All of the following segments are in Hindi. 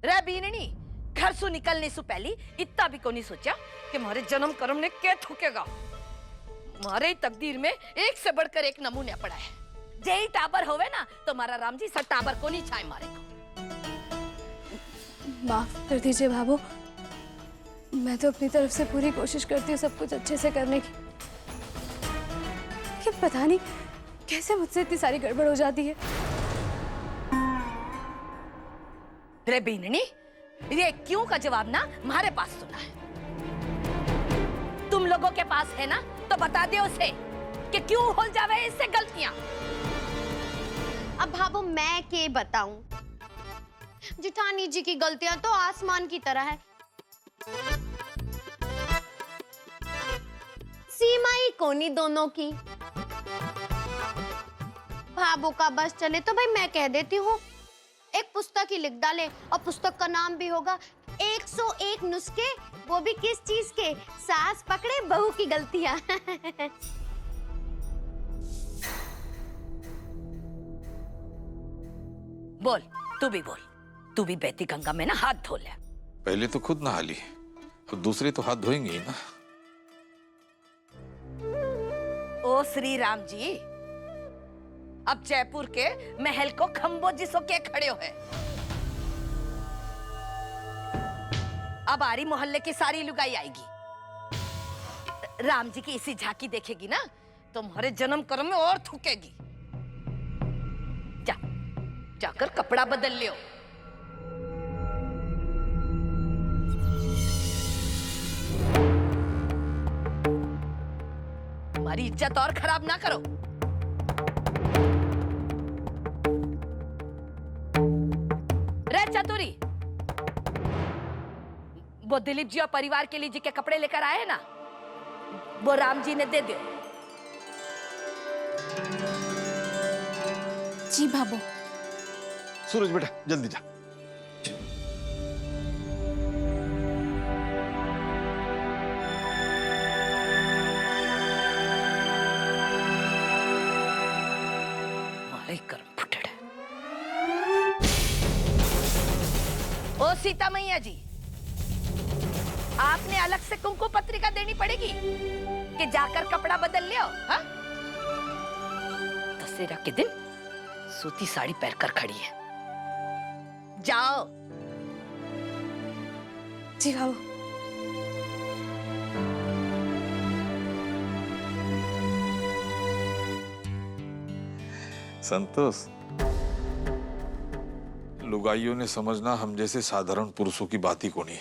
रे बीननी, घर से निकलने से पहले इतना भी को नहीं सोचा कि मारे जन्म कर्म ने क्या ठुकेगा। मारे तकदीर में एक से बढ़कर एक नमूने पड़ा है। जेई टाबर होवे ना तो मारा राम जी सब टाबर को नहीं छाए मारे को। माफ कर दीजिए भाभो, मैं तो अपनी तरफ से पूरी कोशिश करती हूँ सब कुछ अच्छे से करने की, कि पता नहीं कैसे मुझसे इतनी सारी गड़बड़ हो जाती है। रे बीननी, ये क्यों का जवाब ना हमारे पास सुना है। तुम लोगों के पास है ना तो बता दे उसे कि क्यों हो जावे इससे गलतियां। अब भाभो मैं के बताऊं, जेठानी जी की गलतियां तो आसमान की तरह है, सीमा ही कोनी दोनों की। भाभो का बस चले तो भाई मैं कह देती हूँ एक पुस्तक ही लिख डाले, और पुस्तक का नाम भी होगा 101 नुस्खे, वो भी किस चीज के, सास पकड़े बहू की गलतियां। बोल, तू भी बोल, तू भी बहती गंगा में ना हाथ धो ले। पहले तो खुद नहा ली, तो दूसरे तो हाथ धोएंगे ही ना। ओ श्री राम जी, अब जयपुर के महल को खंबो जिसो के खड़े हो है। अब आरी मोहल्ले की सारी लुगाई आएगी, राम जी की इसी झांकी देखेगी ना तुम्हारे जन्म कर्म में और थूकेगी। जा, जाकर कपड़ा बदल लियो। हमारी इज्जत और खराब ना करो। रे चतुरी, वो दिलीप जी और परिवार के लिए जी के कपड़े लेकर आए ना, वो राम जी ने दे दिए। जी भाभो। सूरज बेटा जल्दी जा। मारे कर्म फुटड़े। ओ सीता मैया जी, आपने अलग से कुंकु पत्रिका देनी पड़ेगी कि जाकर कपड़ा बदल लियो। हाँ? दशहरा के दिन सूती साड़ी पहनकर खड़ी है, जाओ। जी भाभो। संतोष, लुगाइयों ने समझना हम जैसे साधारण पुरुषों की बात ही को नहीं।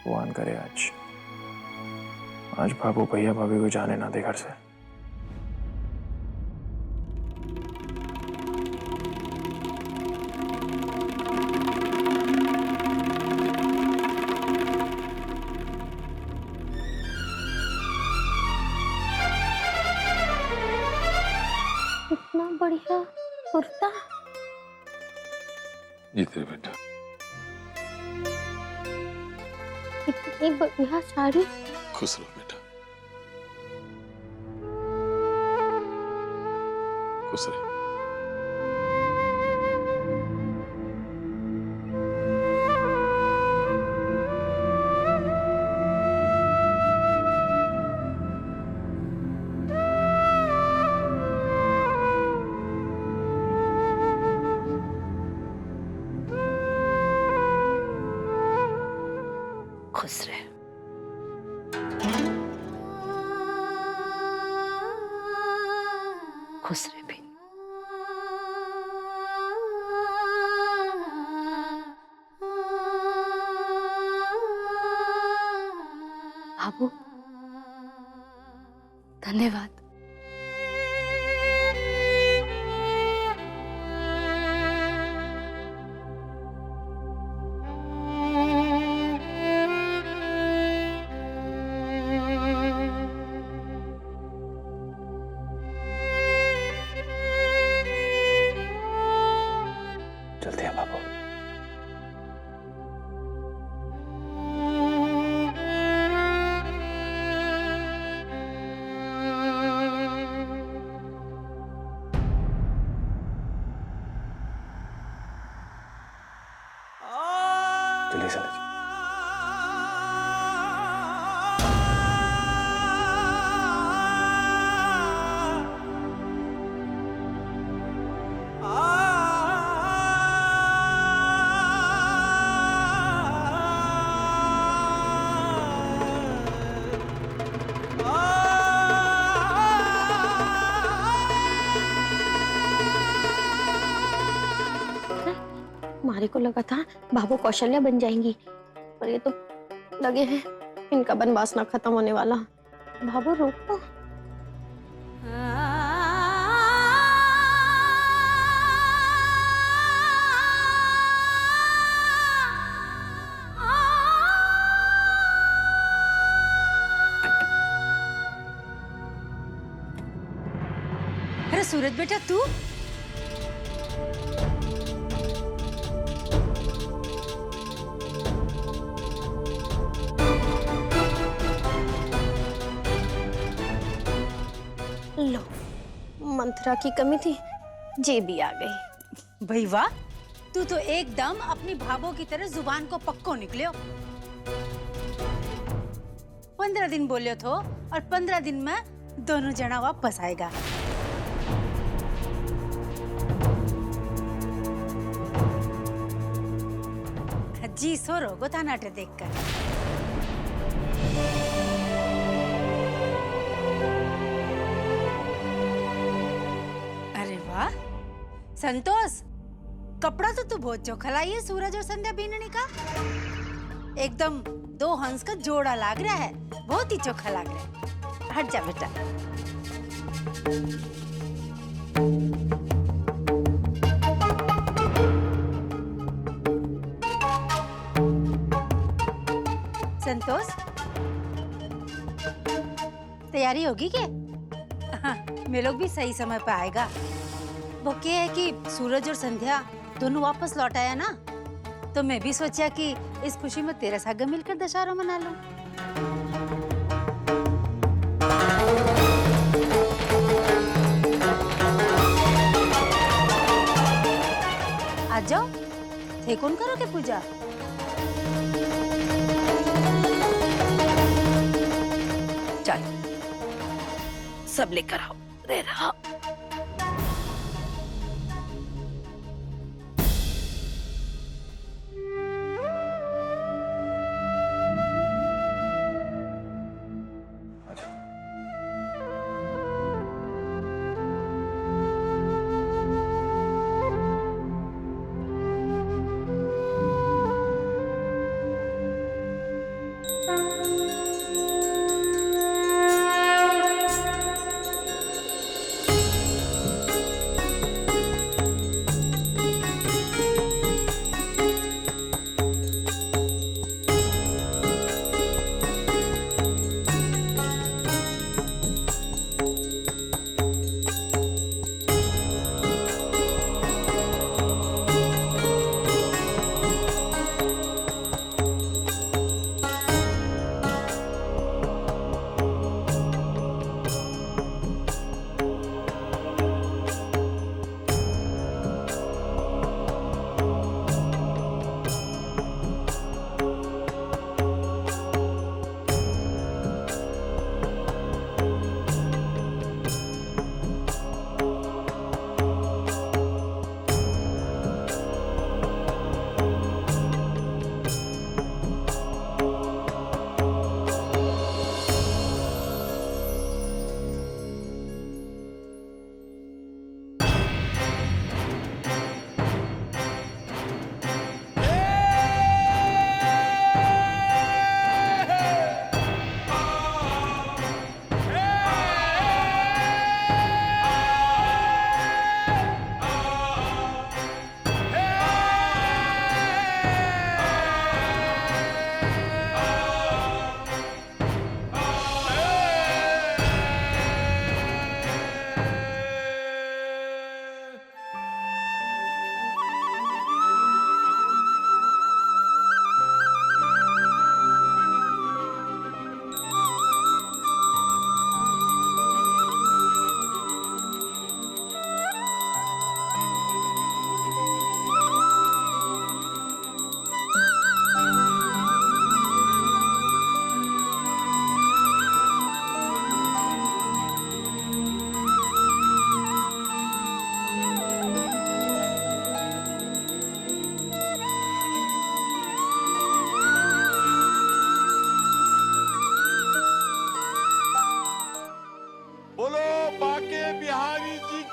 भगवान करे आज भाभो भैया भाभी को जाने ना दे घर से। इतना बढ़िया कुर्ता। जीते बेटा। इतनी बढ़िया साड़ी। खुश रहो बेटा, खुश रहो। खुश रहे। खुश रहे भी। भाभो, धन्यवाद। चलते हैं भाभो। चले जाओ। हमारे को लगा था बाबू कौशल्या बन जाएंगी, पर ये तो लगे हैं इनका बनवास ना खत्म होने वाला। बाबू रुको। अरे सूरज बेटा तू लो, मंत्रा की कमी थी, जे भी आ गई। भाई वाह, तू तो एकदम अपनी भाभो की तरह जुबान को पक्को निकले हो। 15 दिन बोलियो थो और 15 दिन में दोनों जना वापस आएगा। जी सो रोगो था नाटक देखकर। अरे वाह संतोष, कपड़ा तो तू बहुत चोखा लाई है सूरज और संध्या बीनने का। एकदम दो हंस का जोड़ा लाग रहा है, बहुत ही चोखा लाग रहा है। हट जा बेटा। संतोष, तैयारी होगी क्या? हाँ, मैं लोग भी सही समय पे आएगा। वो क्या है कि सूरज और संध्या दोनों वापस लौट आया ना, तो मैं भी सोचा कि इस खुशी में तेरे साथ मिलकर दशहरा मना लूं। आ जाओ, थे कौन करोगे पूजा? चल सब लेकर आओ। रे रहा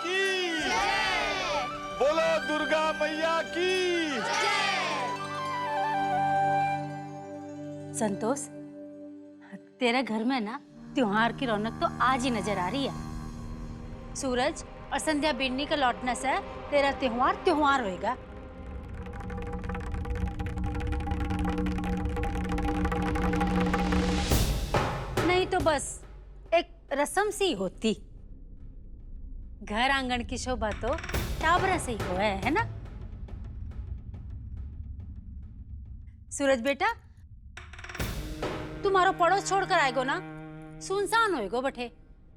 की बोलो दुर्गा मैया की। संतोष, तेरे घर में ना त्योहार की रौनक तो आज ही नजर आ रही है। सूरज और संध्या बिन्नी के लौटने से तेरा त्योहार त्योहार होएगा। नहीं तो बस एक रस्म सी होती। घर आंगन की शोभा तो टाबरा से ही हुआ है ना? सूरज बेटा, तुम्हारो पड़ोस छोड़कर आएगो ना, सुनसान होएगो बठे,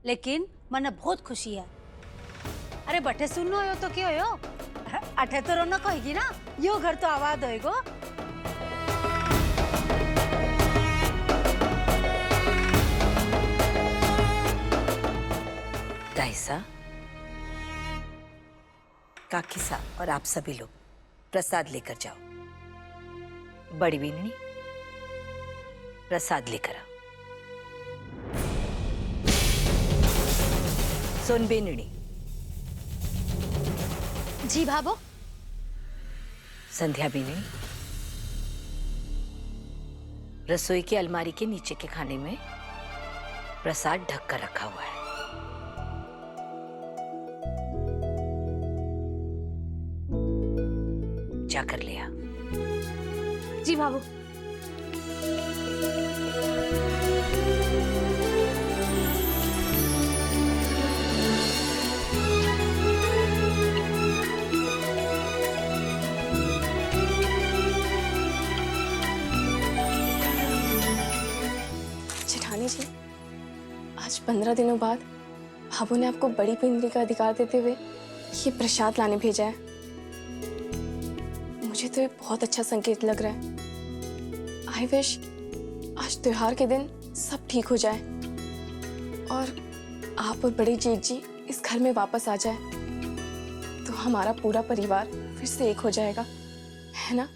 लेकिन मने बहुत खुशी है। अरे बठे सुनो हो तो क्या हो, अठे तो रौनक होएगी ना, यो घर तो आबाद होएगो। दाइसा, काकी साहब और आप सभी लोग प्रसाद लेकर जाओ। बड़ी बीननी, प्रसाद लेकर आओ। सुन बीननी, जी भाभो। संध्या बीननी, रसोई की अलमारी के नीचे के खाने में प्रसाद ढक कर रखा हुआ है। जाकर ले आ। जी बाबू। जेठानी जी, आज 15 दिनों बाद भाभू ने आपको बड़ी पिंजरी का अधिकार देते हुए ये प्रसाद लाने भेजा है। मुझे तो ये बहुत अच्छा संकेत लग रहा है। आई विश आज त्योहार के दिन सब ठीक हो जाए और आप और बड़ी जेठ जी इस घर में वापस आ जाए, तो हमारा पूरा परिवार फिर से एक हो जाएगा, है ना?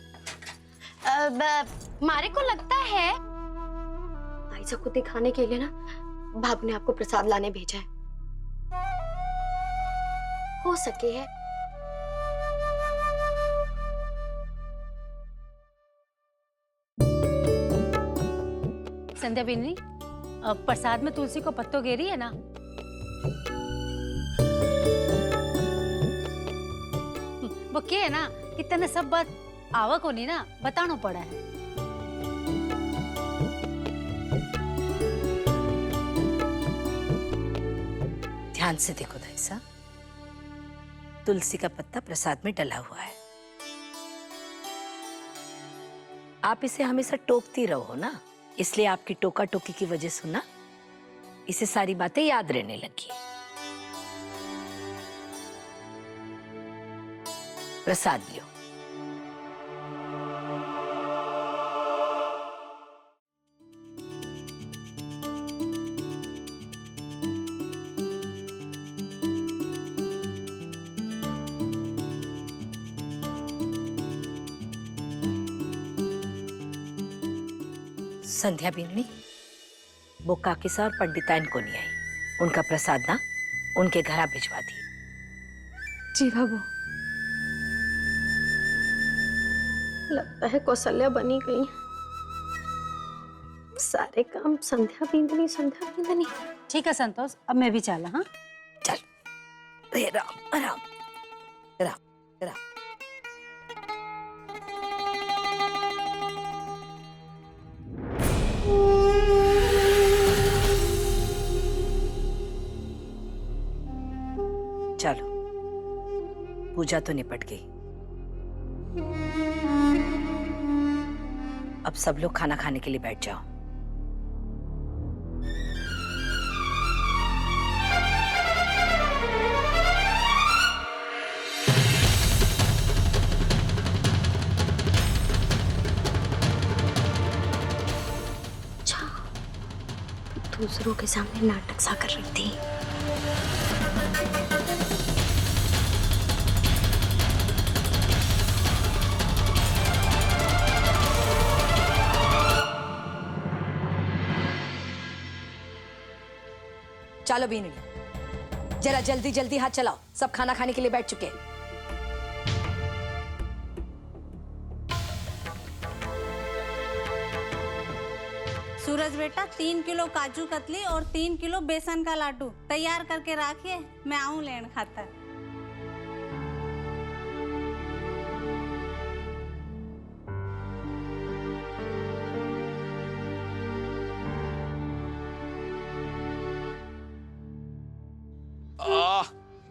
मारे को लगता है आयशा को दिखाने के लिए ना भाभी ने आपको प्रसाद लाने भेजा है। हो सके है संध्या बिन्नी, प्रसाद में तुलसी को पत्तो गेरी है ना? वो क्या है ना कि तने सब बात आवक होनी ना बताना पड़ा है। ध्यान से देखो दाइसा, तुलसी का पत्ता प्रसाद में डला हुआ है। आप इसे हमेशा टोकती रहो ना, इसलिए आपकी टोका टोकी की वजह से ना इसे सारी बातें याद रहने लगी। प्रसाद लियो। संध्या बीननी, वो काकी सा और पंडिताइन को नहीं आई, उनका प्रसाद ना उनके घर भिजवा दी। जी बाबू। लगता है कौशल्या बनी गई। सारे काम संध्या बिंदनी। ठीक है संतोष, अब मैं भी चला। हाँ चल, राम राम राम राम। चलो, पूजा तो निपट गई। अब सब लोग खाना खाने के लिए बैठ जाओ। अच्छा, दूसरों के सामने नाटक सा कर रही थी। चलो बीननी, जरा जल्दी जल्दी हाथ चलाओ, सब खाना खाने के लिए बैठ चुके हैं। सूरज बेटा 3 किलो काजू कतली और 3 किलो बेसन का लड्डू तैयार करके रखिए, मैं आऊं लेने खातर।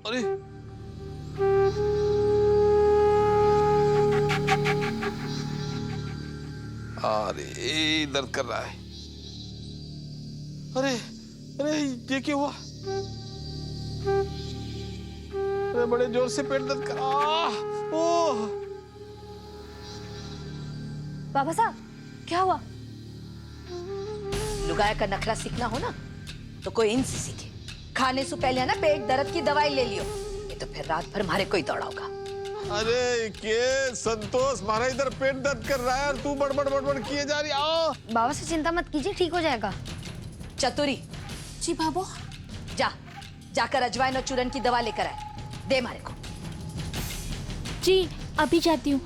अरे अरे दर्द कर रहा है। अरे अरे ये क्या हुआ? अरे बड़े जोर से पेट दर्द कर रहा। ओह बाबा साहब क्या हुआ? लुगाया का नखरा सीखना हो ना तो कोई इनसे सीखे। खाने से पहले है ना पेट दर्द की दवाई ले लियो, ये तो फिर रात भर मारे कोई दौड़ा होगा। अरे के संतोष, मारा इधर पेट दर्द कर रहा है और तू बड़बड़ बड़बड़ किए जा रही। आओ बाबा से चिंता मत कीजिए, ठीक हो जाएगा। चतुरी जी बाबू। जाकर अजवाइन और चूरन की दवा लेकर आए, दे मारे को। जी अभी जाती हूँ,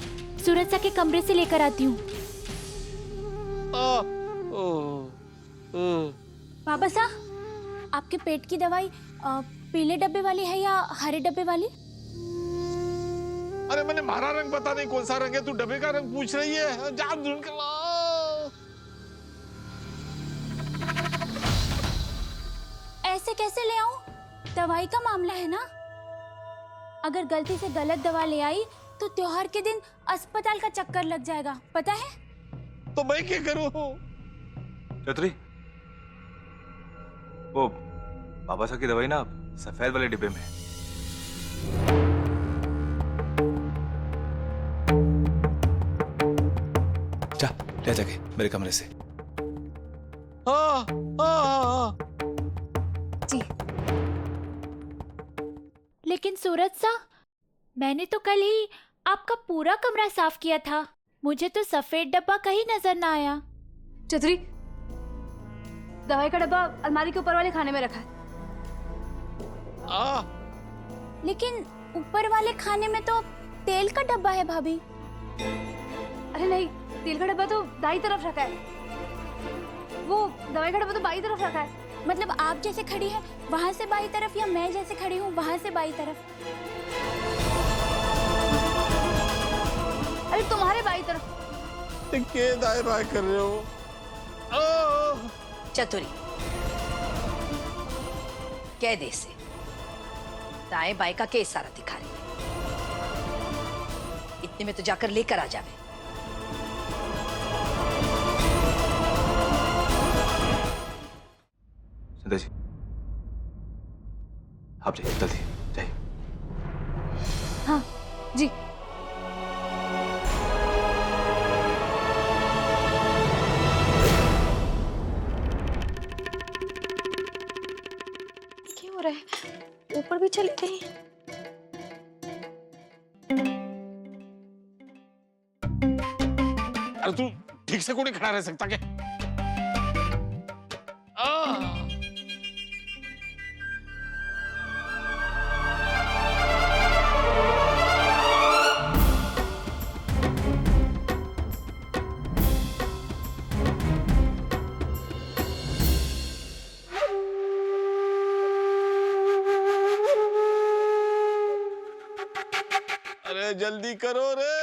सूरज सा के कमरे से लेकर आती हूँ। बाबा साहब आपके पेट की दवाई पीले डब्बे वाली है या हरे डब्बे वाली? अरे मैंने हमारा रंग पता नहीं कौन सा रंग है, तू डब्बे का रंग पूछ रही है। जा ढूंढ कर ला। ऐसे कैसे ले आऊं? दवाई का मामला है ना, अगर गलती से गलत दवा ले आई तो त्योहार के दिन अस्पताल का चक्कर लग जाएगा, पता है? तो मैं क्या करूं? चौधरी, वो बाबा साहब की दवाई ना सफेद वाले डिब्बे में है। जा ले जाके मेरे कमरे से। हाँ जी लेकिन सूरज सा, मैंने तो कल ही आपका पूरा कमरा साफ किया था, मुझे तो सफेद डब्बा कहीं नजर ना आया। चतुरी, दवाई का डब्बा अलमारी के ऊपर वाले खाने में रखा है। लेकिन ऊपर वाले खाने में तो तेल का डब्बा है भाभी। अरे नहीं, तेल का डब्बा तो दाई तरफ रखा है, वो दवाई का डब्बा तो बाई तरफ रखा है। मतलब आप जैसे खड़ी हैं वहां से बाई तरफ, या मैं जैसे खड़ी हूँ वहां से बाई तरफ? अरे तुम्हारे बाई तरफ। के दाएं बाएं कर रहे हो? चतुरी कह दे से दाएं बाएं का के सारा दिखा रही है, इतने में तो जाकर लेकर आ जावे। संध्या जी आप जाइए, जल्दी जाइए। हाँ जी। क्या हो रहा है? ऊपर भी चली गई। अरे तू ठीक से को नहीं खड़ा रह सकता क्या? अरे जल्दी करो रे।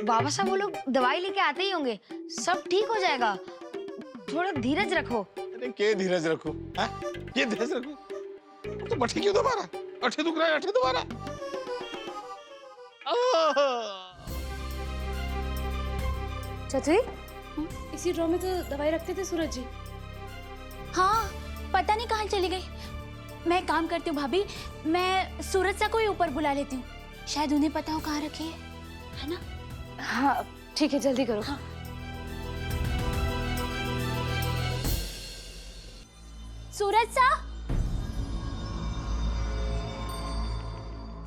बाबा साहब वो लोग दवाई लेके आते ही होंगे, सब ठीक हो जाएगा, थोड़ा धीरज रखो। अरे के धीरज रखो? ये धीरज रखो तो बठी क्यों दोबारा? अठे दुख रहा है, अठे दोबारा। चतुरी, इसी ड्रॉ में तो दवाई रखते थे सूरज जी। हाँ पता नहीं कहाँ चली गई। मैं काम करती हूँ भाभी, मैं सूरज सा को ही ऊपर बुला लेती हूँ, शायद उन्हें पता हो कहाँ रखी है ना? हाँ ठीक है, जल्दी करो। हाँ। सूरज सा,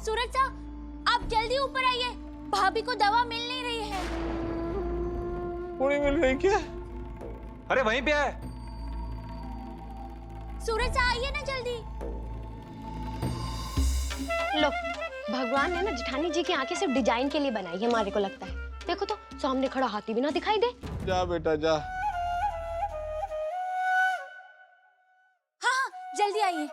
सूरज सा आप जल्दी ऊपर आइए, भाभी को दवा मिल नहीं रही है। पूरी मिल रही क्या? अरे वहीं पे है। सूरज आइए ना जल्दी। लो, भगवान ने ना जेठानी जी की आंखें सिर्फ डिजाइन के लिए बनाई है, हमारे को लगता है। देखो तो सामने खड़ा हाथी भी ना दिखाई दे। जा बेटा जा। हाँ हाँ जल्दी आइए।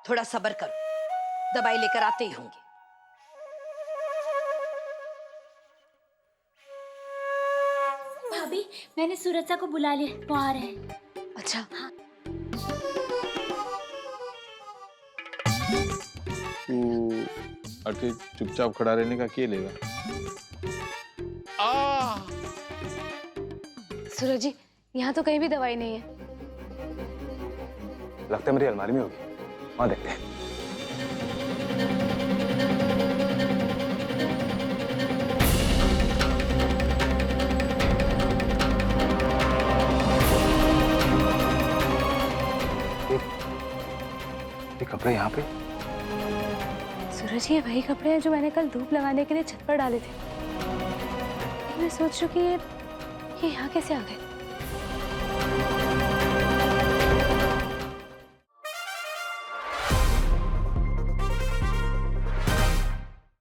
थोड़ा सब्र करो, दवाई लेकर आते ही होंगे। भाभी मैंने सूरज सा को बुला लिया, वो आ रहे हैं। अच्छा तू अटे चुपचाप खड़ा रहने का क्या लेगा? सूरज जी, यहाँ तो कहीं भी दवाई नहीं है। लगता है मेरी अलमारी में होगी, वहां देखते हैं। ये कपड़े यहाँ पे? सूरज, ये वही कपड़े हैं जो मैंने कल धूप लगाने के लिए छत पर डाले थे। मैं सोच रही हूँ कि ये यहाँ कैसे आ गए।